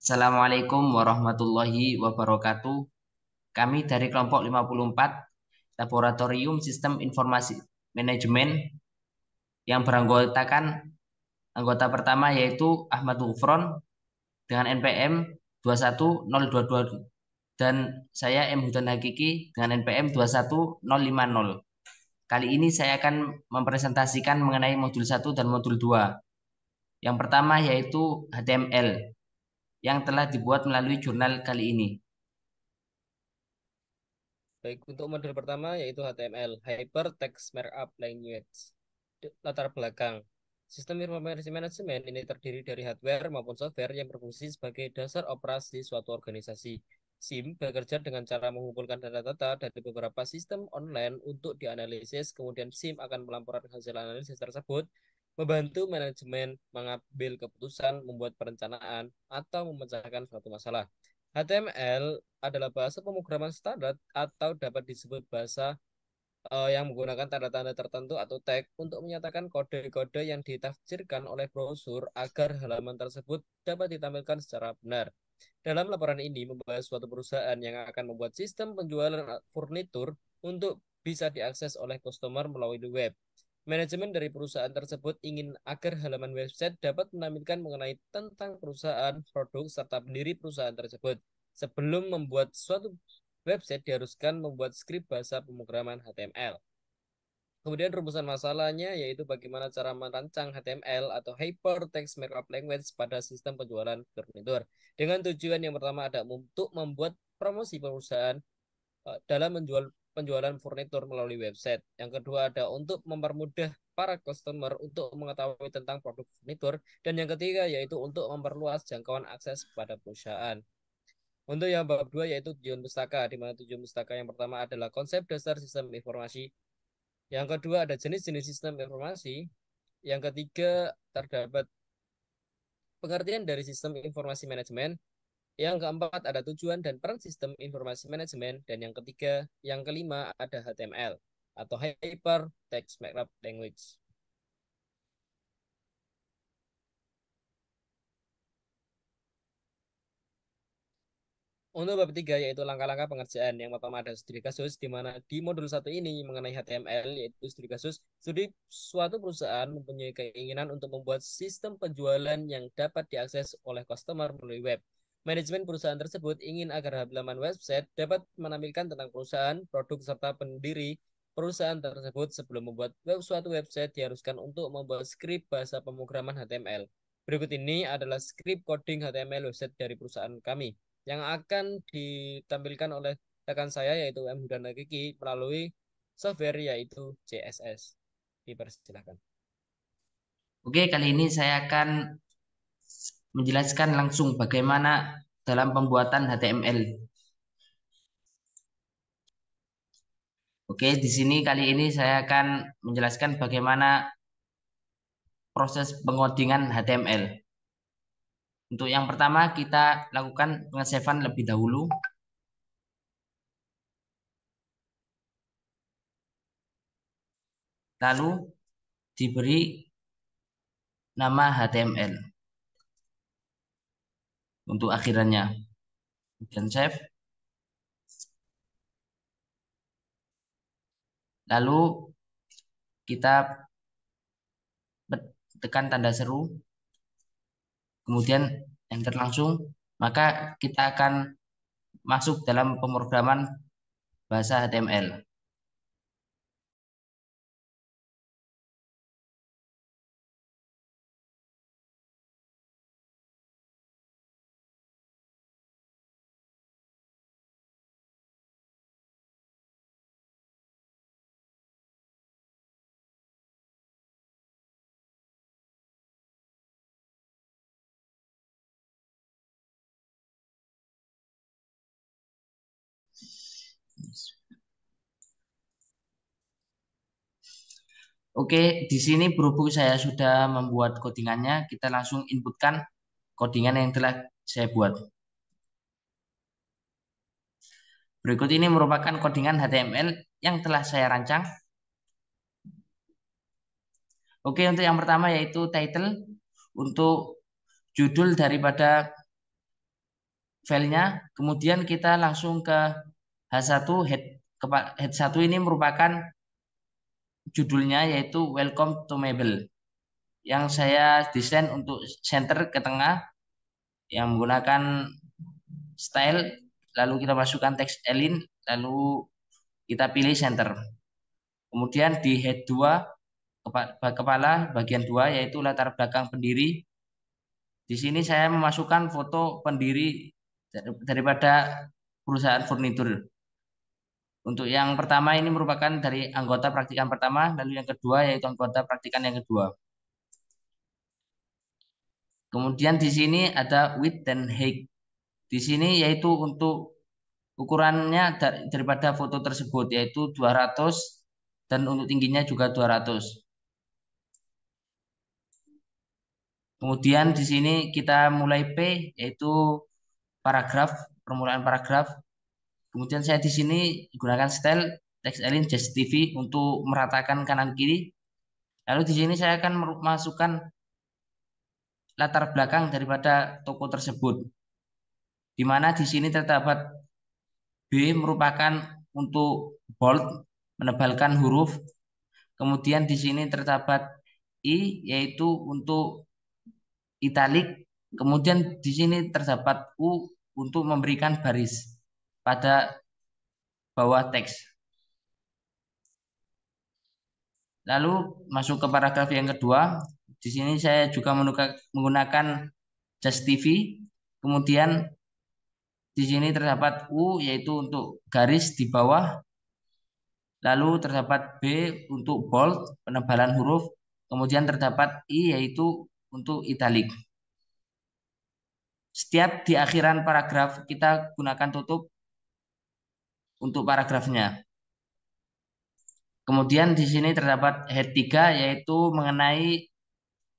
Assalamualaikum warahmatullahi wabarakatuh. Kami dari kelompok 54 Laboratorium Sistem Informasi Manajemen yang beranggotakan anggota pertama yaitu Ahmad Gufron dengan NPM 21022 dan saya M. Hudan Hakiki dengan NPM 21050. Kali ini saya akan mempresentasikan mengenai modul 1 dan modul 2. Yang pertama yaitu HTML yang telah dibuat melalui jurnal kali ini. Baik, untuk modul pertama yaitu HTML, Hypertext Markup Language. Latar belakang. Sistem informasi manajemen ini terdiri dari hardware maupun software yang berfungsi sebagai dasar operasi suatu organisasi. SIM bekerja dengan cara mengumpulkan data-data dari beberapa sistem online untuk dianalisis, kemudian SIM akan melaporkan hasil analisis tersebut, membantu manajemen mengambil keputusan, membuat perencanaan, atau memecahkan suatu masalah. HTML adalah bahasa pemrograman standar atau dapat disebut bahasa yang menggunakan tanda-tanda tertentu atau tag untuk menyatakan kode-kode yang ditafsirkan oleh browser agar halaman tersebut dapat ditampilkan secara benar. Dalam laporan ini membahas suatu perusahaan yang akan membuat sistem penjualan furnitur untuk bisa diakses oleh customer melalui web. Manajemen dari perusahaan tersebut ingin agar halaman website dapat menampilkan mengenai tentang perusahaan, produk, serta pendiri perusahaan tersebut. Sebelum membuat suatu website diharuskan membuat skrip bahasa pemrograman HTML. Kemudian rumusan masalahnya yaitu bagaimana cara merancang HTML atau Hypertext Markup Language pada sistem penjualan furnitur. Dengan tujuan yang pertama ada untuk membuat promosi perusahaan dalam penjualan furnitur melalui website. Yang kedua ada untuk mempermudah para customer untuk mengetahui tentang produk furnitur. Dan yang ketiga yaitu untuk memperluas jangkauan akses kepada perusahaan. Untuk yang bab 2 yaitu tujuan pustaka, di mana tujuan pustaka yang pertama adalah konsep dasar sistem informasi. Yang kedua ada jenis-jenis sistem informasi. Yang ketiga terdapat pengertian dari sistem informasi manajemen. Yang keempat ada tujuan dan peran sistem informasi manajemen. Dan yang kelima ada HTML atau Hypertext Markup Language. Untuk bab 3 yaitu langkah-langkah pengerjaan. Yang pertama ada studi kasus di mana di modul 1 ini mengenai HTML yaitu studi kasus. Studi suatu perusahaan mempunyai keinginan untuk membuat sistem penjualan yang dapat diakses oleh customer melalui web. Manajemen perusahaan tersebut ingin agar halaman website dapat menampilkan tentang perusahaan, produk, serta pendiri perusahaan tersebut. Sebelum membuat suatu website diharuskan untuk membuat skrip bahasa pemrograman HTML. Berikut ini adalah skrip coding HTML website dari perusahaan kami yang akan ditampilkan oleh rekan saya yaitu M. Hudan Hakiki melalui software yaitu CSS. Dipersilakan. Oke, kali ini saya akan menjelaskan langsung bagaimana dalam pembuatan HTML. Oke, di sini kali ini saya akan menjelaskan bagaimana proses pengodingan HTML. Untuk yang pertama kita lakukan pengesavean lebih dahulu. Lalu diberi nama HTML untuk akhirannya. Kemudian save. Lalu kita tekan tanda seru, kemudian enter langsung, maka kita akan masuk dalam pemrograman bahasa HTML. Oke, di sini berhubung saya sudah membuat codingannya, kita langsung inputkan codingan yang telah saya buat. Berikut ini merupakan codingan HTML yang telah saya rancang. Oke, untuk yang pertama yaitu title, untuk judul daripada filenya, kemudian kita langsung ke H1 head 1 ini merupakan judulnya yaitu Welcome to Mabel yang saya desain untuk center ke tengah yang menggunakan style, lalu kita masukkan teks align, lalu kita pilih center. Kemudian di head 2 kepala bagian 2 yaitu latar belakang pendiri. Di sini saya memasukkan foto pendiri daripada perusahaan furnitur. Untuk yang pertama ini merupakan dari anggota praktikan pertama, lalu yang kedua yaitu anggota praktikan yang kedua. Kemudian di sini ada width dan height. Di sini yaitu untuk ukurannya daripada foto tersebut yaitu 200 dan untuk tingginya juga 200. Kemudian di sini kita mulai P yaitu paragraf, permulaan paragraf. Kemudian saya di sini gunakan style text align just TV untuk meratakan kanan kiri. Lalu di sini saya akan masukkan latar belakang daripada toko tersebut. Di mana di sini terdapat B merupakan untuk bold, menebalkan huruf. Kemudian di sini terdapat I yaitu untuk italik. Kemudian di sini terdapat U untuk memberikan baris pada bawah teks. Lalu masuk ke paragraf yang kedua. Di sini saya juga menggunakan Just TV. Kemudian di sini terdapat U yaitu untuk garis di bawah. Lalu terdapat B untuk bold, penebalan huruf. Kemudian terdapat I yaitu untuk italik. Setiap di akhiran paragraf kita gunakan tutup untuk paragrafnya. Kemudian di sini terdapat head 3 yaitu mengenai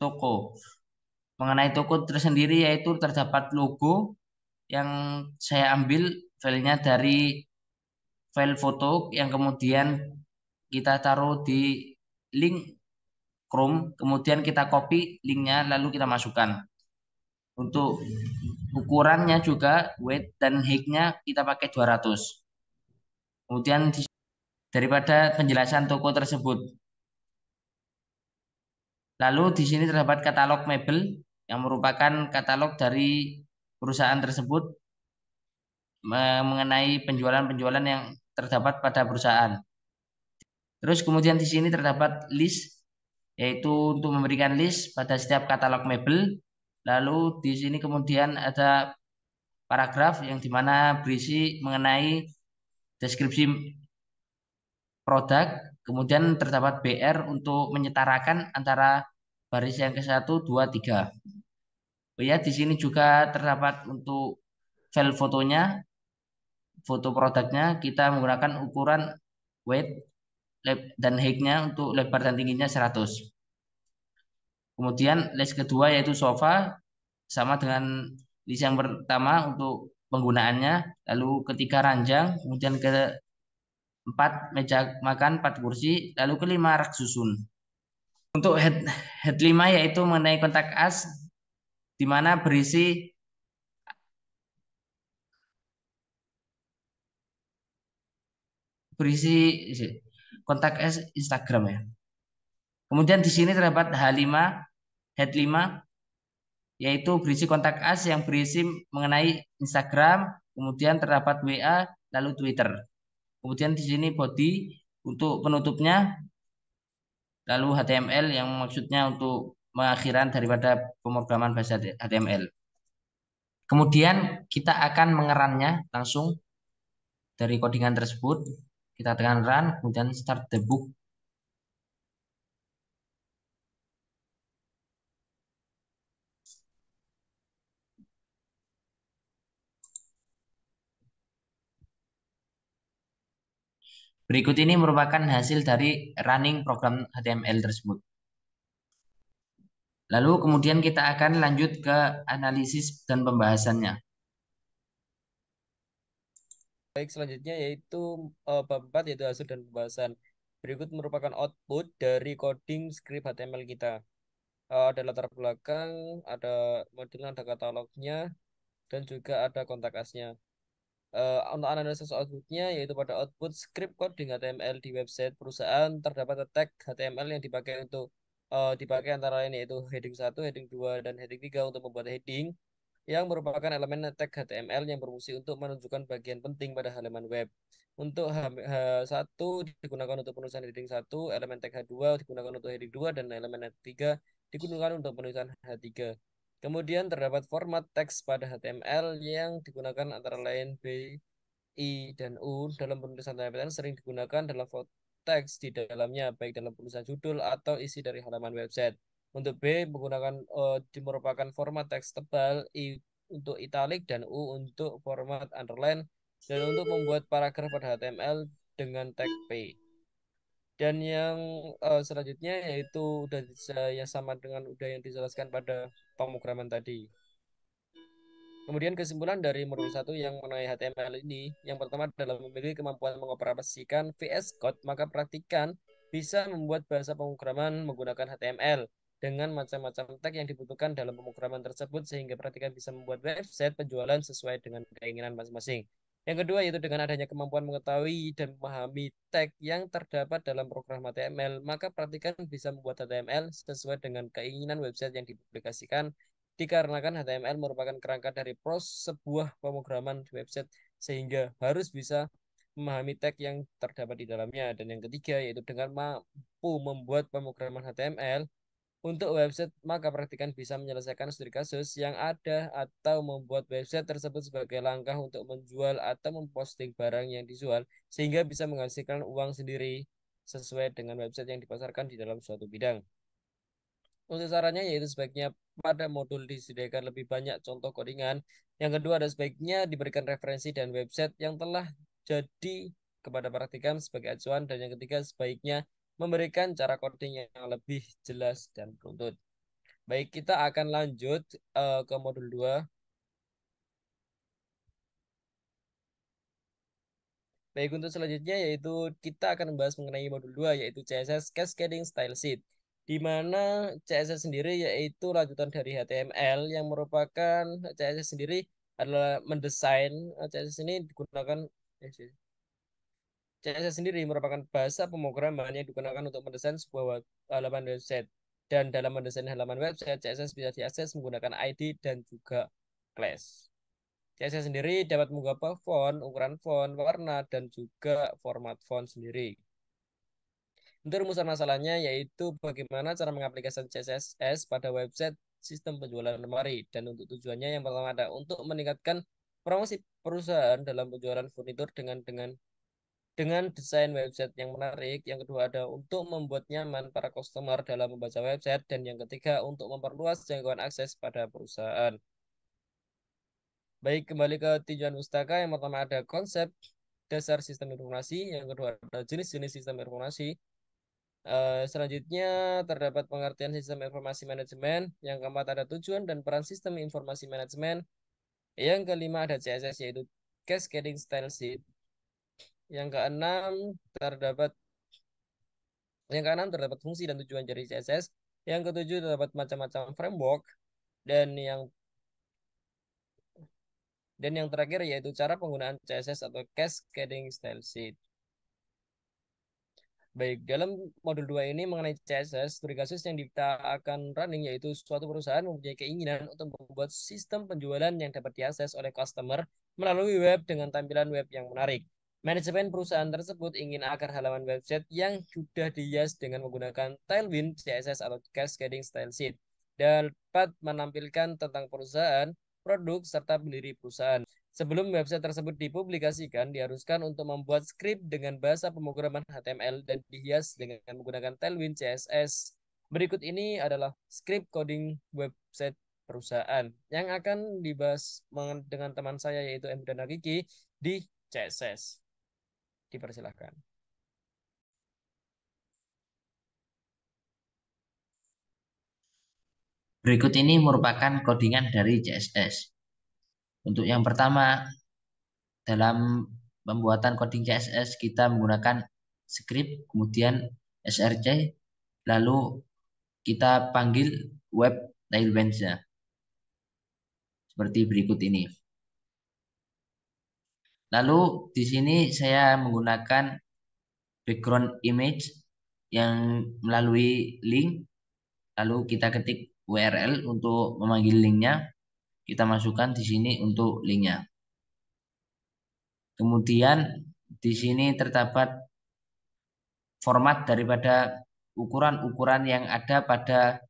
toko. Mengenai toko tersendiri yaitu terdapat logo yang saya ambil filenya dari file foto yang kemudian kita taruh di link Chrome, kemudian kita copy linknya lalu kita masukkan. Untuk ukurannya juga weight dan height-nya kita pakai 200. Kemudian daripada penjelasan toko tersebut. Lalu di sini terdapat katalog mebel yang merupakan katalog dari perusahaan tersebut mengenai penjualan-penjualan yang terdapat pada perusahaan. Terus kemudian di sini terdapat list yaitu untuk memberikan list pada setiap katalog mebel. Lalu di sini kemudian ada paragraf yang dimana berisi mengenai deskripsi produk. Kemudian terdapat BR untuk menyetarakan antara baris yang ke-1, 2, 3. Oh ya, di sini juga terdapat untuk file fotonya, foto produknya kita menggunakan ukuran weight dan height-nya untuk lebar dan tingginya 100. Kemudian list kedua yaitu sofa sama dengan list yang pertama untuk penggunaannya, lalu ketiga ranjang, kemudian keempat meja makan 4 kursi, lalu kelima rak susun. Untuk head 5 yaitu mengenai kontak as di mana berisi kontak as Instagram ya. Kemudian di sini terdapat H5, head 5 yaitu berisi kontak as yang berisi mengenai Instagram, kemudian terdapat WA, lalu Twitter. Kemudian di sini body untuk penutupnya, lalu HTML yang maksudnya untuk pengakhiran daripada pemrograman bahasa HTML. Kemudian kita akan mengerannya langsung dari codingan tersebut. Kita tekan run, kemudian start debug. Berikut ini merupakan hasil dari running program HTML tersebut. Lalu kemudian kita akan lanjut ke analisis dan pembahasannya. Baik, selanjutnya yaitu bab 4 yaitu hasil dan pembahasan. Berikut merupakan output dari coding script HTML kita. Ada latar belakang, ada modelnya, ada katalognya. dan juga ada kontak asnya. Untuk analisis outputnya yaitu pada output script coding HTML di website perusahaan terdapat tag HTML yang dipakai antara lain yaitu heading 1, heading 2, dan heading 3 untuk membuat heading yang merupakan elemen tag HTML yang berfungsi untuk menunjukkan bagian penting pada halaman web. Untuk H1 digunakan untuk penulisan heading 1, elemen tag H2 digunakan untuk heading 2, dan elemen heading 3 digunakan untuk penulisan H3. Kemudian terdapat format teks pada HTML yang digunakan antara lain B, I, dan U dalam penulisan HTML sering digunakan dalam font teks di dalamnya, baik dalam penulisan judul atau isi dari halaman website. Untuk B menggunakan merupakan format teks tebal, I untuk italic, dan U untuk format underline, dan untuk membuat paragraf pada HTML dengan tag P. Dan yang selanjutnya yaitu udah yang sama dengan udah yang dijelaskan pada pemrograman tadi. Kemudian kesimpulan dari modul satu yang mengenai HTML ini, yang pertama adalah memiliki kemampuan mengoperasikan VS Code, maka praktikan bisa membuat bahasa pemrograman menggunakan HTML dengan macam-macam tag yang dibutuhkan dalam pemrograman tersebut sehingga praktikan bisa membuat website penjualan sesuai dengan keinginan masing-masing. Yang kedua yaitu dengan adanya kemampuan mengetahui dan memahami tag yang terdapat dalam program HTML, maka praktikan bisa membuat HTML sesuai dengan keinginan website yang dipublikasikan dikarenakan HTML merupakan kerangka dari sebuah pemrograman website sehingga harus bisa memahami tag yang terdapat di dalamnya. Dan yang ketiga yaitu dengan mampu membuat pemrograman HTML untuk website, maka praktikan bisa menyelesaikan studi kasus yang ada atau membuat website tersebut sebagai langkah untuk menjual atau memposting barang yang dijual sehingga bisa menghasilkan uang sendiri sesuai dengan website yang dipasarkan di dalam suatu bidang. Untuk sarannya yaitu sebaiknya pada modul disediakan lebih banyak contoh codingan. Yang kedua ada sebaiknya diberikan referensi dan website yang telah jadi kepada praktikan sebagai acuan. Dan yang ketiga sebaiknya memberikan cara coding yang lebih jelas dan runtut. Baik, kita akan lanjut ke modul 2. Baik, untuk selanjutnya yaitu kita akan membahas mengenai modul 2 yaitu CSS Cascading Style Sheet. Di mana CSS sendiri yaitu lanjutan dari HTML yang merupakan CSS sendiri adalah mendesain CSS ini digunakan CSS sendiri merupakan bahasa pemrograman yang digunakan untuk mendesain sebuah halaman website. Dan dalam mendesain halaman website, CSS bisa diakses menggunakan ID dan juga class. CSS sendiri dapat mengubah ukuran font, warna, dan juga format font sendiri. Untuk rumusan masalahnya yaitu bagaimana cara mengaplikasikan CSS pada website sistem penjualan lemari. Dan untuk tujuannya yang pertama ada untuk meningkatkan promosi perusahaan dalam penjualan furnitur dengan desain website yang menarik. Yang kedua ada untuk membuat nyaman para customer dalam membaca website. Dan yang ketiga untuk memperluas jangkauan akses pada perusahaan. Baik, kembali ke tinjauan pustaka. Yang pertama ada konsep dasar sistem informasi. Yang kedua ada jenis-jenis sistem informasi. Selanjutnya terdapat pengertian sistem informasi manajemen. Yang keempat ada tujuan dan peran sistem informasi manajemen. Yang kelima ada CSS yaitu Cascading Style Sheet. Yang keenam terdapat terdapat fungsi dan tujuan dari CSS. Yang ketujuh terdapat macam-macam framework dan yang terakhir yaitu cara penggunaan CSS atau Cascading Style Sheet. Baik, dalam modul 2 ini mengenai CSS, studi kasus yang kita akan running yaitu suatu perusahaan mempunyai keinginan untuk membuat sistem penjualan yang dapat diakses oleh customer melalui web dengan tampilan web yang menarik. Manajemen perusahaan tersebut ingin agar halaman website yang sudah dihias dengan menggunakan Tailwind CSS atau Cascading Style Sheet dapat menampilkan tentang perusahaan, produk, serta pendiri perusahaan. Sebelum website tersebut dipublikasikan, diharuskan untuk membuat skrip dengan bahasa pemrograman HTML dan dihias dengan menggunakan Tailwind CSS. Berikut ini adalah skrip coding website perusahaan yang akan dibahas dengan teman saya yaitu M dan Hakiki di CSS. Dipersilahkan. Berikut ini merupakan codingan dari CSS. Untuk yang pertama, dalam pembuatan coding CSS kita menggunakan script, kemudian src, lalu kita panggil web tailwind-nya. seperti berikut ini. Lalu di sini saya menggunakan background image yang melalui link. Lalu kita ketik URL untuk memanggil linknya. Kita masukkan di sini untuk linknya. Kemudian di sini terdapat format daripada ukuran-ukuran yang ada pada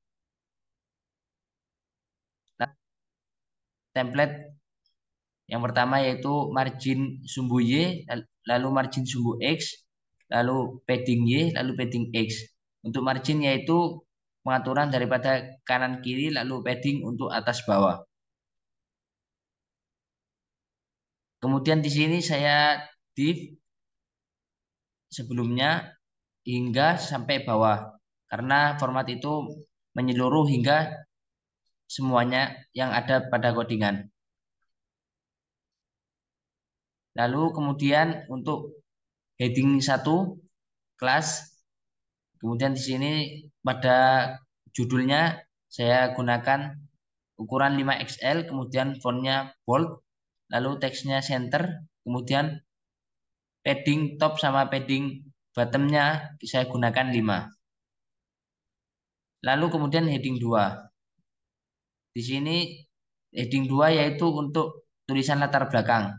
template. Yang pertama yaitu margin sumbu Y, lalu margin sumbu X, lalu padding Y, lalu padding X. Untuk margin yaitu pengaturan daripada kanan kiri, lalu padding untuk atas bawah. Kemudian di sini saya div sebelumnya hingga sampai bawah. Karena format itu menyeluruh hingga semuanya yang ada pada codingan. Lalu kemudian untuk heading 1 kelas, kemudian di sini pada judulnya saya gunakan ukuran 5XL, kemudian fontnya bold, lalu teksnya center, kemudian padding top sama padding bottomnya saya gunakan 5. Lalu kemudian heading 2. Di sini heading 2 yaitu untuk tulisan latar belakang.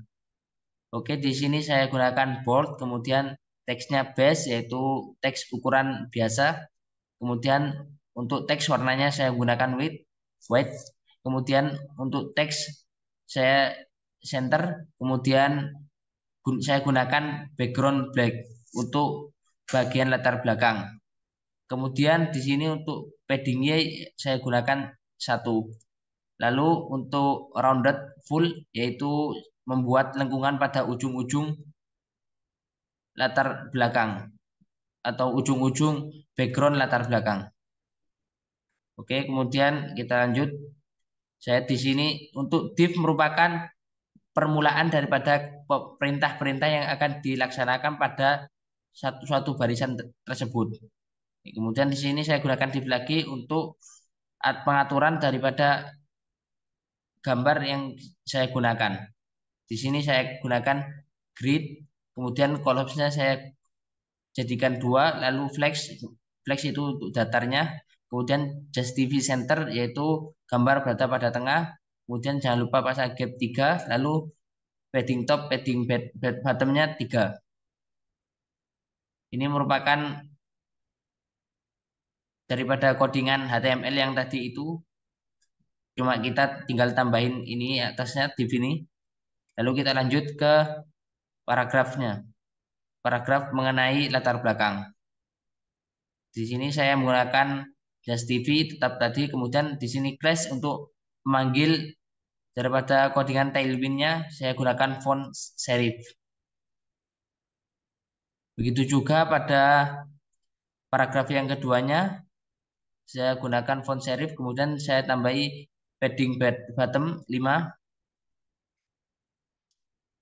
Oke, di sini saya gunakan bold, kemudian teksnya base yaitu teks ukuran biasa. Kemudian untuk teks warnanya saya gunakan white. Kemudian untuk teks saya center. Kemudian saya gunakan background black untuk bagian latar belakang. Kemudian di sini untuk paddingnya saya gunakan 1. Lalu untuk rounded full yaitu membuat lengkungan pada ujung-ujung latar belakang atau ujung-ujung background latar belakang. Oke, kemudian kita lanjut. Saya di sini untuk div merupakan permulaan daripada perintah-perintah yang akan dilaksanakan pada suatu barisan tersebut. Kemudian di sini saya gunakan div lagi untuk pengaturan daripada gambar yang saya gunakan. Di sini saya gunakan grid, kemudian kolomnya saya jadikan 2, lalu flex itu untuk datarnya, kemudian just TV center yaitu gambar berada pada tengah, kemudian jangan lupa pasang gap 3, lalu padding top, padding bottomnya 3. Ini merupakan daripada codingan HTML yang tadi itu, cuma kita tinggal tambahin ini atasnya div ini. Lalu kita lanjut ke paragrafnya. Paragraf mengenai latar belakang. Di sini saya menggunakan Just TV tetap tadi, kemudian di sini class untuk memanggil daripada codingan tailwindnya saya gunakan font serif. Begitu juga pada paragraf yang keduanya saya gunakan font serif, kemudian saya tambahi padding bottom 5.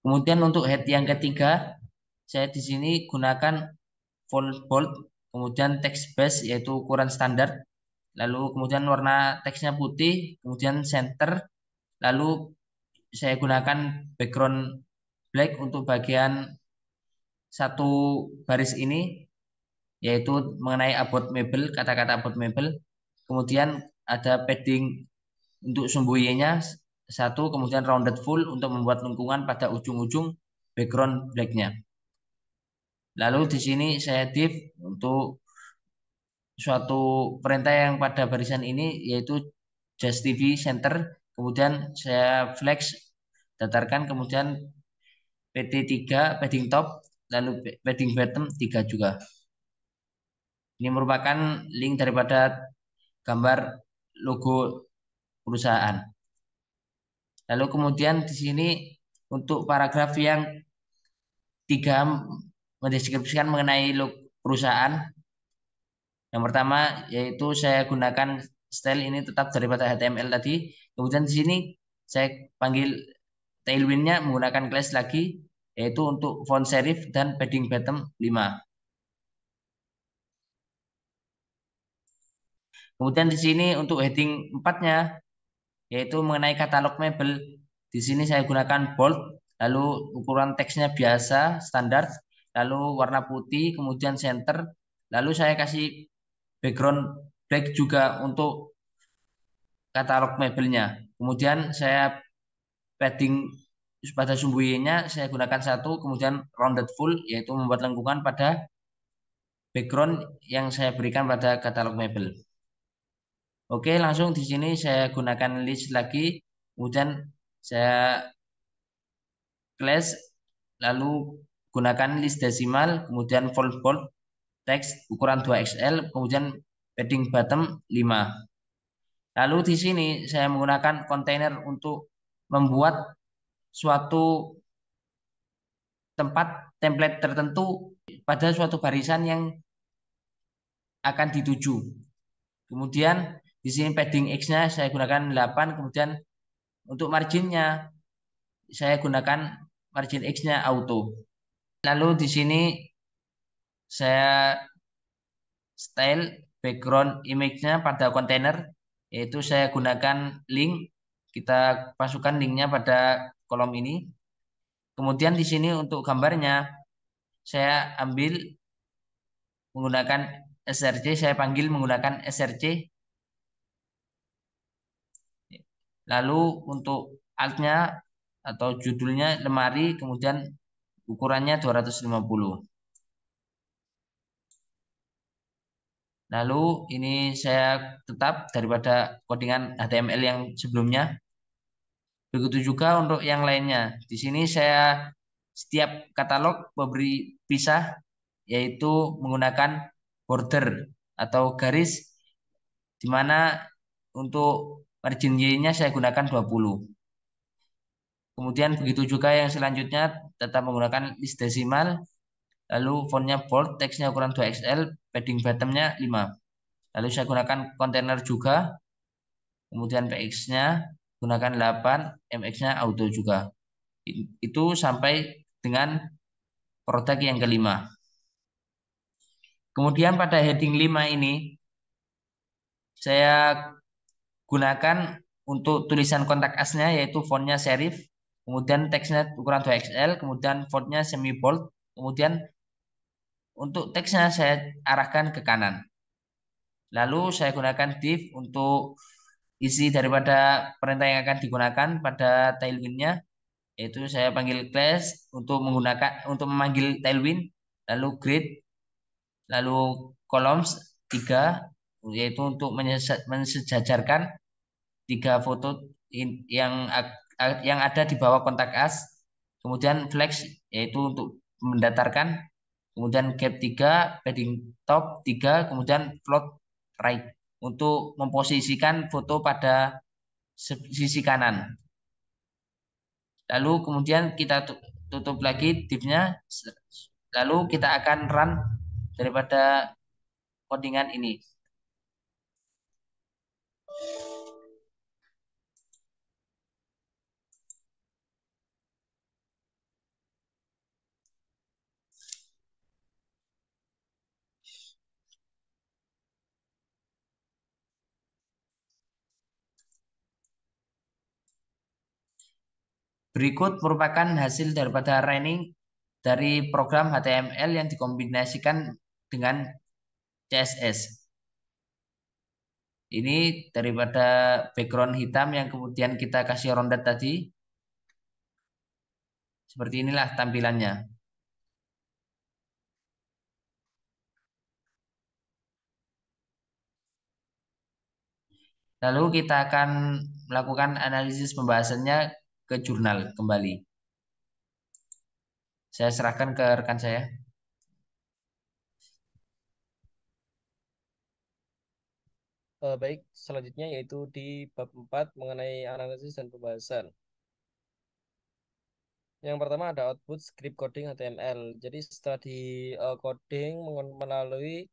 Kemudian untuk head yang ketiga saya di sini gunakan font bold, kemudian text base yaitu ukuran standar. Lalu kemudian warna teksnya putih, kemudian center, lalu saya gunakan background black untuk bagian satu baris ini, yaitu mengenai about mebel, kata-kata about mebel. Kemudian ada padding untuk sumbu Y-nya 1, kemudian rounded full untuk membuat lengkungan pada ujung-ujung background black-nya. Lalu di sini saya div untuk suatu perintah yang pada barisan ini yaitu just TV center, kemudian saya flex datarkan, kemudian PT3 padding top, lalu padding bottom 3 juga. Ini merupakan link daripada gambar logo perusahaan. Lalu kemudian di sini untuk paragraf yang 3 mendeskripsikan mengenai logo perusahaan. Yang pertama yaitu saya gunakan style ini tetap daripada HTML tadi. Kemudian di sini saya panggil tailwindnya menggunakan class lagi, yaitu untuk font serif dan padding bottom 5. Kemudian di sini untuk heading 4-nya yaitu mengenai katalog mebel. Di sini saya gunakan bold, lalu ukuran teksnya biasa, standar, lalu warna putih, kemudian center, lalu saya kasih background black juga untuk katalog mebelnya. Kemudian saya padding pada sumbu Y-nya saya gunakan satu, kemudian rounded full, yaitu membuat lengkungan pada background yang saya berikan pada katalog mebel. Oke, langsung di sini saya gunakan list lagi, kemudian saya class, lalu gunakan list desimal, kemudian full bold text ukuran 2XL, kemudian padding bottom 5. Lalu di sini saya menggunakan kontainer untuk membuat suatu tempat template tertentu pada suatu barisan yang akan dituju. Kemudian di sini padding X-nya saya gunakan 8, kemudian untuk marginnya saya gunakan margin X-nya auto. Lalu di sini saya style background image-nya pada kontainer, yaitu saya gunakan link, kita masukkan linknya pada kolom ini. Kemudian di sini untuk gambarnya saya ambil menggunakan src, saya panggil menggunakan src. Lalu untuk alt-nya atau judulnya lemari, kemudian ukurannya 250. Lalu ini saya tetap daripada codingan HTML yang sebelumnya. Begitu juga untuk yang lainnya. Di sini saya setiap katalog memberi pisah, yaitu menggunakan border atau garis, di mana untuk margin Y-nya saya gunakan 20. Kemudian begitu juga yang selanjutnya tetap menggunakan list desimal, lalu fontnya bold, teksnya ukuran 2XL, padding bottomnya 5. Lalu saya gunakan kontainer juga, kemudian PX-nya gunakan 8, MX-nya auto juga. Itu sampai dengan produk yang kelima. Kemudian pada heading 5 ini saya gunakan untuk tulisan kontak asnya, yaitu fontnya serif, kemudian teksnya ukuran 2XL, kemudian fontnya semi bold, kemudian untuk teksnya saya arahkan ke kanan. Lalu saya gunakan div untuk isi daripada perintah yang akan digunakan pada tailwind-nya, yaitu saya panggil class untuk memanggil tailwind, lalu grid, lalu columns 3, yaitu untuk mensejajarkan 3 foto yang ada di bawah kontak as. Kemudian flex, yaitu untuk mendatarkan, kemudian gap 3, padding top 3, kemudian float right untuk memposisikan foto pada sisi kanan. Lalu kemudian kita tutup lagi divnya, lalu kita akan run daripada codingan ini. Berikut merupakan hasil daripada running dari program HTML yang dikombinasikan dengan CSS. Ini daripada background hitam yang kemudian kita kasih rondat tadi. Seperti inilah tampilannya. Lalu kita akan melakukan analisis pembahasannya ke jurnal kembali. Saya serahkan ke rekan saya. Baik, selanjutnya yaitu di bab 4 mengenai analisis dan pembahasan. Yang pertama ada output script coding HTML. Jadi setelah di coding melalui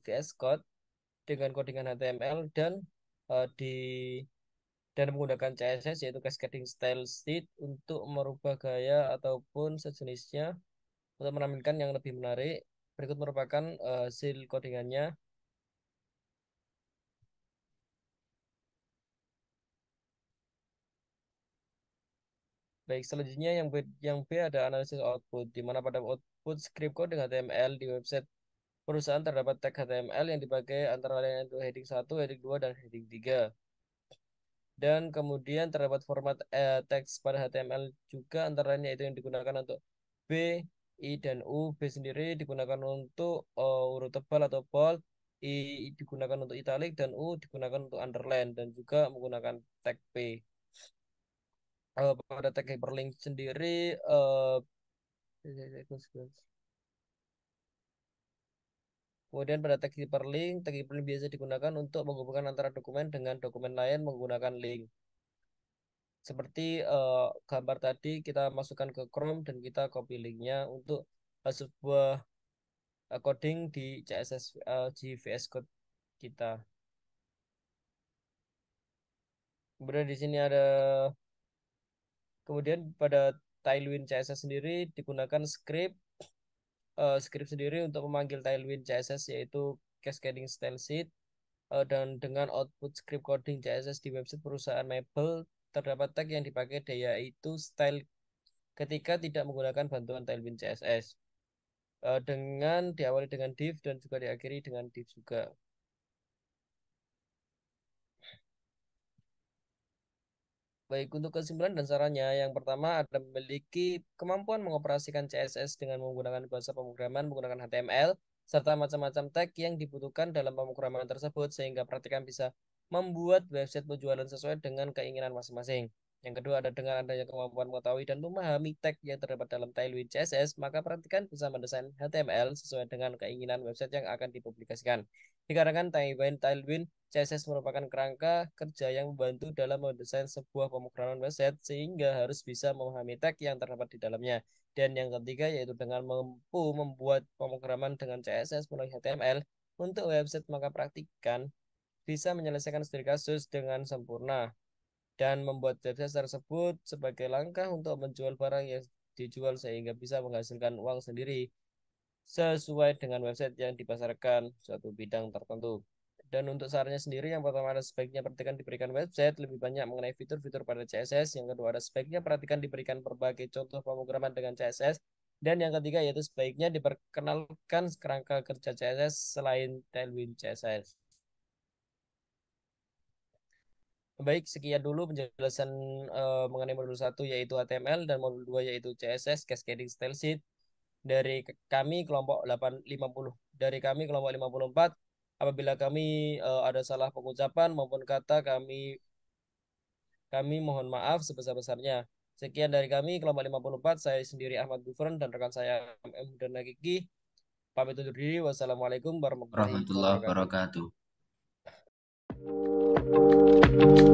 VS Code dengan codingan HTML eh, di dan menggunakan CSS yaitu Cascading Style Sheet untuk merubah gaya ataupun sejenisnya untuk menampilkan yang lebih menarik. Berikut merupakan hasil codingannya. Baik, selanjutnya yang B ada analisis output, di mana pada output script coding HTML di website perusahaan terdapat tag HTML yang dipakai antara lain untuk heading 1, heading 2, dan heading 3. Dan kemudian terdapat format teks pada HTML juga antara lain yaitu yang digunakan untuk B, I, dan U. B sendiri digunakan untuk huruf tebal atau bold, I digunakan untuk italic, dan U digunakan untuk underline, dan juga menggunakan tag P. Pada tag hyperlink sendiri, kemudian pada tag hyperlink biasa digunakan untuk menghubungkan antara dokumen dengan dokumen lain menggunakan link. Seperti gambar tadi kita masukkan ke Chrome dan kita copy linknya untuk sebuah coding di CSS di VS Code kita. Kemudian di sini ada kemudian pada Tailwind CSS sendiri digunakan script sendiri untuk memanggil Tailwind CSS yaitu Cascading Style Sheet. Dan dengan output script coding CSS di website perusahaan mebel terdapat tag yang dipakai yaitu style ketika tidak menggunakan bantuan Tailwind CSS. Dengan diawali dengan div dan juga diakhiri dengan div juga. Baik, untuk kesimpulan dan sarannya, yang pertama ada memiliki kemampuan mengoperasikan CSS dengan menggunakan bahasa pemrograman menggunakan HTML, serta macam-macam tag yang dibutuhkan dalam pemrograman tersebut, sehingga praktikan bisa membuat website penjualan sesuai dengan keinginan masing-masing. Yang kedua, ada dengan adanya kemampuan mengetahui dan memahami tag yang terdapat dalam Tailwind CSS, maka praktikan bisa mendesain HTML sesuai dengan keinginan website yang akan dipublikasikan. Dikarenakan Tailwind CSS merupakan kerangka kerja yang membantu dalam mendesain sebuah pemrograman website sehingga harus bisa memahami tag yang terdapat di dalamnya. Dan yang ketiga yaitu dengan mampu membuat pemrograman dengan CSS melalui HTML untuk website maka praktikan bisa menyelesaikan studi kasus dengan sempurna dan membuat website tersebut sebagai langkah untuk menjual barang yang dijual sehingga bisa menghasilkan uang sendiri sesuai dengan website yang dipasarkan suatu bidang tertentu. Dan untuk sarannya sendiri, yang pertama ada sebaiknya perhatikan diberikan website lebih banyak mengenai fitur-fitur pada CSS. Yang kedua ada sebaiknya perhatikan diberikan berbagai contoh pemrograman dengan CSS. Dan yang ketiga yaitu sebaiknya diperkenalkan kerangka kerja CSS selain Tailwind CSS. Baik, sekian dulu penjelasan mengenai modul 1 yaitu HTML dan modul 2 yaitu CSS Cascading Style Sheet dari kami kelompok 850 dari kami kelompok 54. Apabila kami ada salah pengucapan maupun kata kami mohon maaf sebesar-besarnya. Sekian dari kami kelompok 54. Saya sendiri Ahmad Gufron dan rekan saya M dan Nagiki pamit undur diri. Wassalamualaikum warahmatullahi Warahmatullahi wabarakatuh. wabarakatuh.